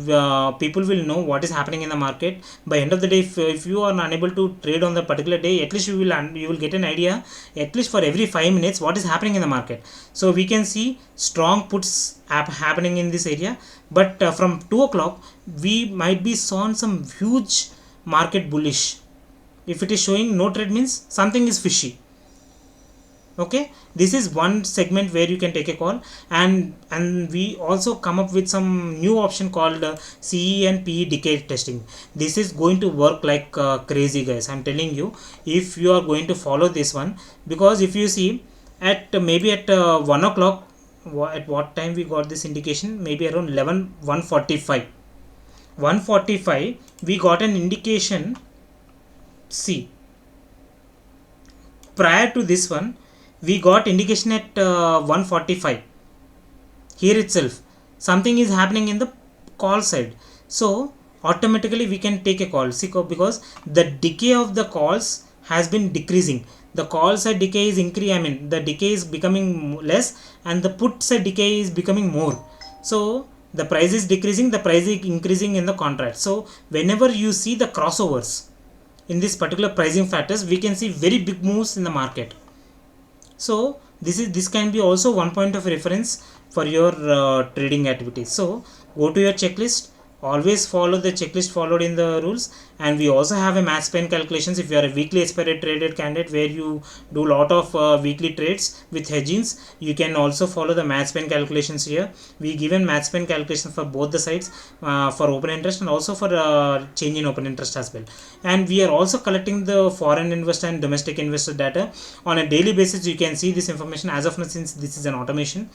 S1: people will know what is happening in the market. By end of the day, if you are unable to trade on the particular day, at least you will get an idea, at least for every 5 minutes, what is happening in the market. So we can see strong puts happening in this area, but from 2 o'clock we might be saw some huge market bullish. If it is showing no trade, means something is fishy. Okay, this is one segment where you can take a call. And we also come up with some new option called CE and PE decay testing. This is going to work like crazy, guys. I'm telling you, if you are going to follow this one, because if you see at maybe at 1 o'clock, at what time we got this indication, maybe around 1:45 we got an indication. See, prior to this one, we got indication at 1:45 here itself. Something is happening in the call side, so automatically we can take a call. See, because the decay of the calls has been decreasing. The call side decay is increasing. I mean, the decay is becoming less, and the put side decay is becoming more. So the price is decreasing, the price is increasing in the contract. So whenever you see the crossovers in this particular pricing factors, we can see very big moves in the market. So this can be also one point of reference for your trading activities. So go to your checklist, always follow the checklist followed in the rules. And we also have a match span calculations. If you are a weekly expired traded candidate where you do lot of weekly trades with hedgings, you can also follow the match span calculations here. We given match span calculation for both the sides, for open interest and also for change in open interest as well. And we are also collecting the foreign investor and domestic investor data on a daily basis. You can see this information. As of now, since this is an automation,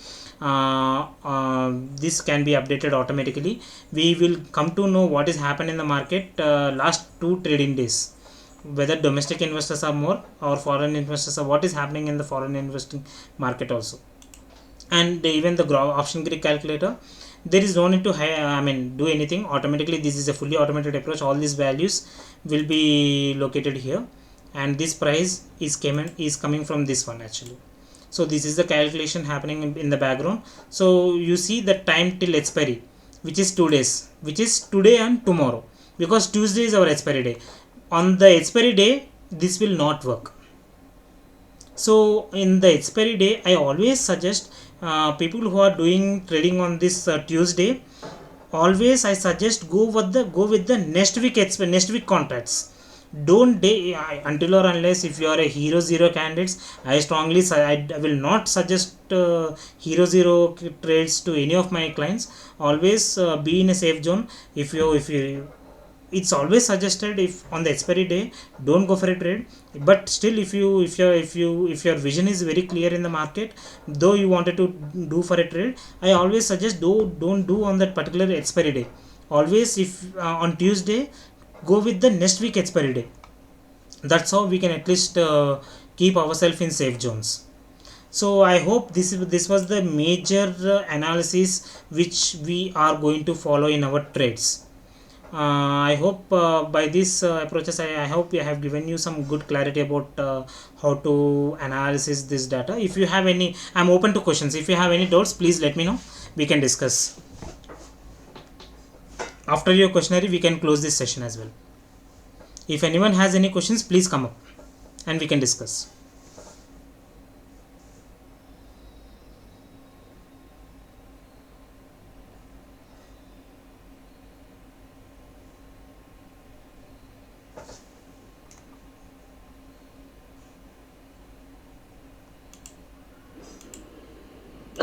S1: this can be updated automatically. We will come to know what is happening in the market last 2 trading days, whether domestic investors are more or foreign investors are, what is happening in the foreign investing market also. And even the option Greek calculator, there is no need to do anything automatically. This is a fully automated approach. All these values will be located here, and this price is coming from this one actually. So this is the calculation happening in the background. So you see the time till expiry, which is 2 days, which is today and tomorrow, because Tuesday is our expiry day. On the expiry day, this will not work. So in the expiry day, I always suggest people who are doing trading on this Tuesday, always I suggest go with the next week contracts. Don't day until or unless if you are a hero zero candidates, I strongly I will not suggest hero zero trades to any of my clients. Always be in a safe zone. If you it's always suggested, if on the expiry day, don't go for a trade. But still, if your vision is very clear in the market, though you wanted to do for a trade, I always suggest don't do on that particular expiry day. Always, if on Tuesday, go with the next week expiry day. That's how we can at least keep ourselves in safe zones. So I hope this was the major analysis which we are going to follow in our trades. I hope by these approaches, I hope I have given you some good clarity about how to analyze this data. If you have any, I'm open to questions. If you have any doubts, please let me know. We can discuss. After your questionnaire, we can close this session as well. If anyone has any questions, please come up and we can discuss.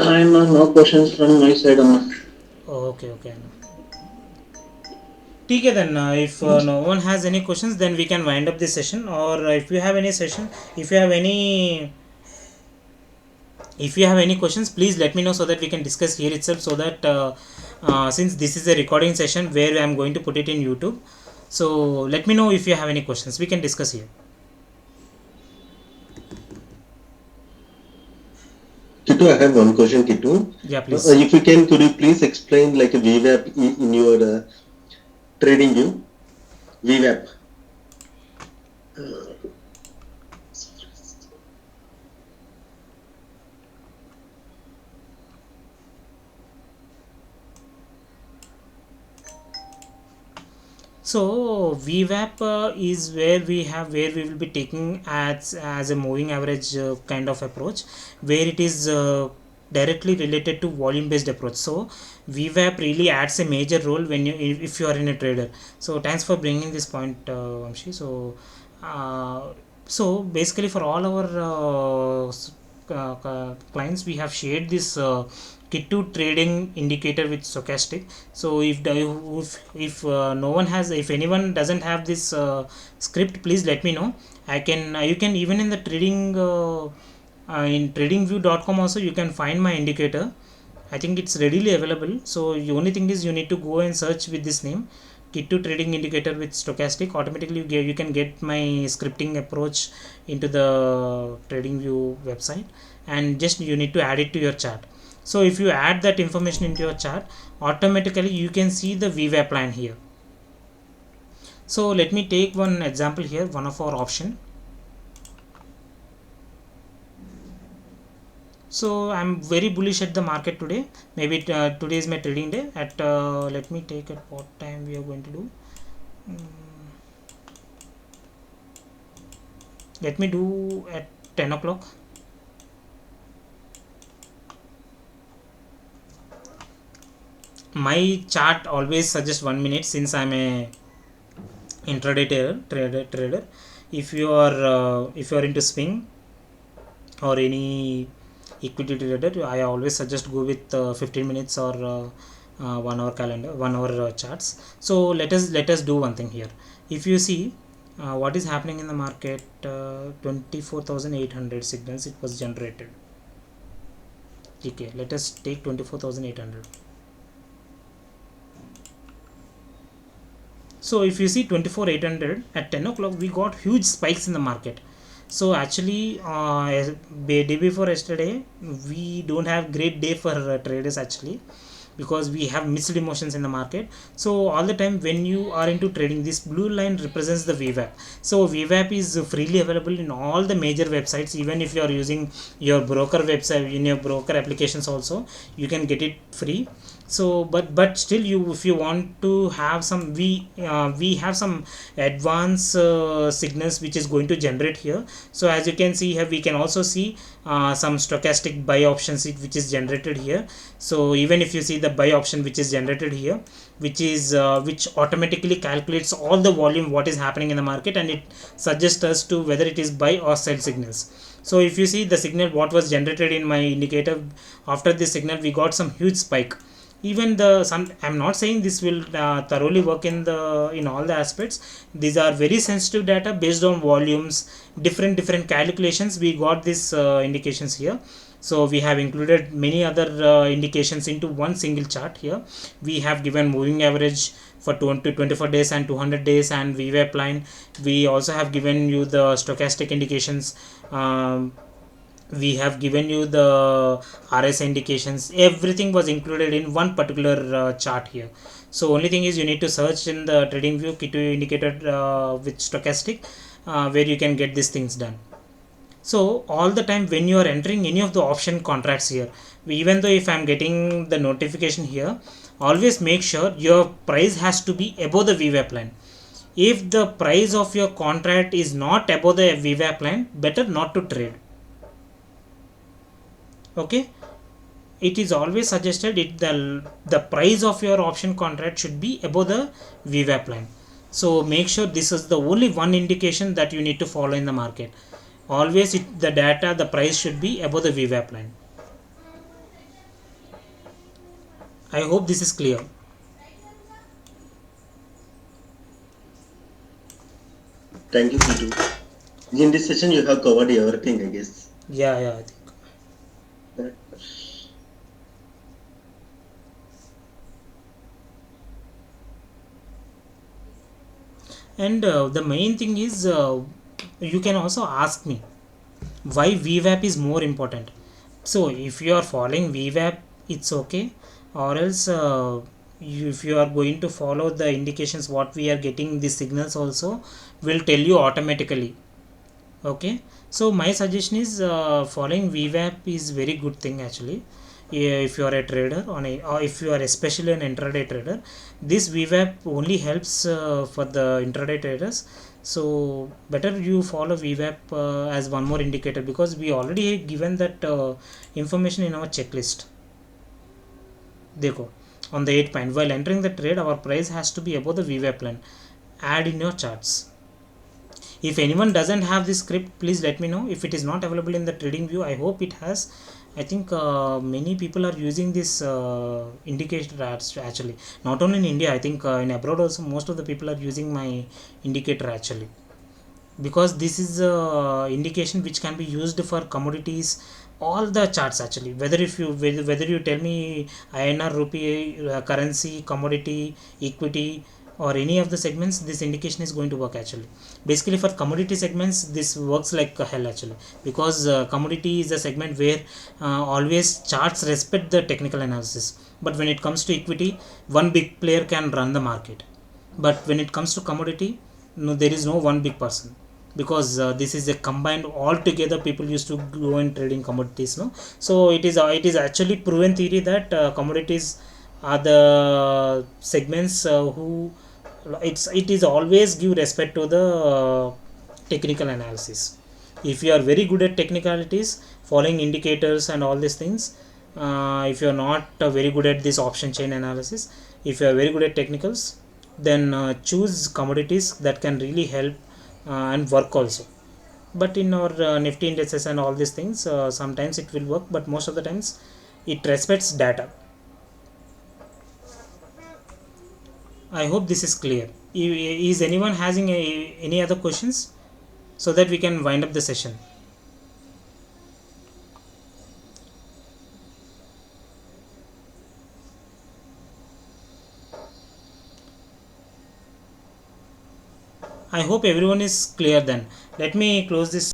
S2: No questions from my side.
S1: Okay, okay. ठीक है then if no one has any questions then we can wind up this session or if you have any session if you have any if you have any questions please let me know so that we can discuss here itself so that since this is a recording session where I am going to put it in YouTube, so let me know if you have any questions we can discuss here.
S2: Kitu, I have one question, Kitu.
S1: Yeah, please.
S2: If you can, could you please explain like a VWAP in your trading view? VWAP.
S1: So VWAP is where we will be taking as a moving average kind of approach, where it is directly related to volume based approach. So VWAP really adds a major role when you if you are in a trader. So thanks for bringing this point, Vamshi. Uh, so basically for all our clients we have shared this kit to trading indicator with stochastic. So if no one has, if anyone doesn't have this script, please let me know. I can you can even in the trading in tradingview.com also you can find my indicator. I think it's readily available. So the only thing is you need to go and search with this name, kit to trading indicator with stochastic. Automatically you can get my scripting approach into the TradingView website, and just you need to add it to your chart. So if you add that information into your chart, automatically you can see the VWAP line here. So let me take one example here, one of our option. So I'm very bullish at the market today. Maybe today is my trading day. At let me take at what time we are going to do. Let me do at 10 o'clock. My chart always suggests 1 minute since I'm a intraday trader. If you are into swing or any equity trader, I always suggest go with 15 minutes or 1 hour calendar, 1 hour charts. So let us do one thing here. If you see what is happening in the market, 24,800 signals it was generated. Okay, let us take 24,800. So if you see 24,800 at 10 o'clock we got huge spikes in the market. So actually day before yesterday we don't have great day for traders actually, because we have mixed emotions in the market. So all the time when you are into trading, this blue line represents the VWAP. So VWAP is freely available in all the major websites. Even if you are using your broker website, in your broker applications also you can get it free. So but still, you if you want to have some, we have some advanced signals which is going to generate here. So as you can see here, we can also see some stochastic buy options which is generated here. So even if you see the buy option which is generated here, which is which automatically calculates all the volume what is happening in the market, and it suggests us to whether it is buy or sell signals. So if you see the signal what was generated in my indicator, after this signal we got some huge spike. Even the some, I'm not saying this will thoroughly work in all the aspects. These are very sensitive data based on volumes, different calculations. We got this indications here. So we have included many other indications into one single chart here. We have given moving average for 20 24 days and 200 days and VWAP line. We also have given you the stochastic indications. We have given you the RS indications. Everything was included in one particular chart here. So only thing is you need to search in the TradingView K2 indicator with stochastic, where you can get these things done. So all the time when you are entering any of the option contracts here, even though if I'm getting the notification here, always make sure your price has to be above the VWAP line. If the price of your contract is not above the VWAP line, better not to trade. Okay, it is always suggested the price of your option contract should be above the VWAP line. So make sure this is the only one indication that you need to follow in the market. Always the price should be above the VWAP line. I hope this is clear.
S2: Thank you, Kitu. In this session, you have covered everything, I guess.
S1: Yeah, I think. And the main thing is, you can also ask me why VWAP is more important. So if you are following VWAP, it's okay, or else if you are going to follow the indications what we are getting, the signals also will tell you automatically. Okay, so my suggestion is following VWAP is very good thing actually. Yeah, if you are a trader or if you are especially an intraday trader, this VWAP only helps for the intraday traders. So better you follow VWAP as one more indicator, because we already given that information in our checklist. Dekho, on the 8 point, while entering the trade, our price has to be above the VWAP line. Add in your charts. If anyone doesn't have this script, please let me know. If it is not available in the trading view, I hope it has. I think many people are using this indicator actually, not only in India. I think in abroad also most of the people are using my indicator actually, because this is a indication which can be used for commodities, all the charts actually. Whether you tell me INR, rupee, currency, commodity, equity, or any of the segments, this indication is going to work actually. Basically for commodity segments this works like hell actually, because commodity is a segment where always charts respect the technical analysis. But when it comes to equity, one big player can run the market. But when it comes to commodity, no, there is no one big person, because this is a combined all together people used to go and trading commodities, no. So it is actually proven theory that commodities are the segments who it is always give respect to the technical analysis. If you are very good at technicalities, following indicators and all these things, if you are not very good at this option chain analysis, if you are very good at technicals, then choose commodities that can really help and work also. But in our Nifty indices and all these things, sometimes it will work, but most of the times it respects data. I hope this is clear. Is anyone having any other questions, so that we can wind up the session? I hope everyone is clear then. Let me close this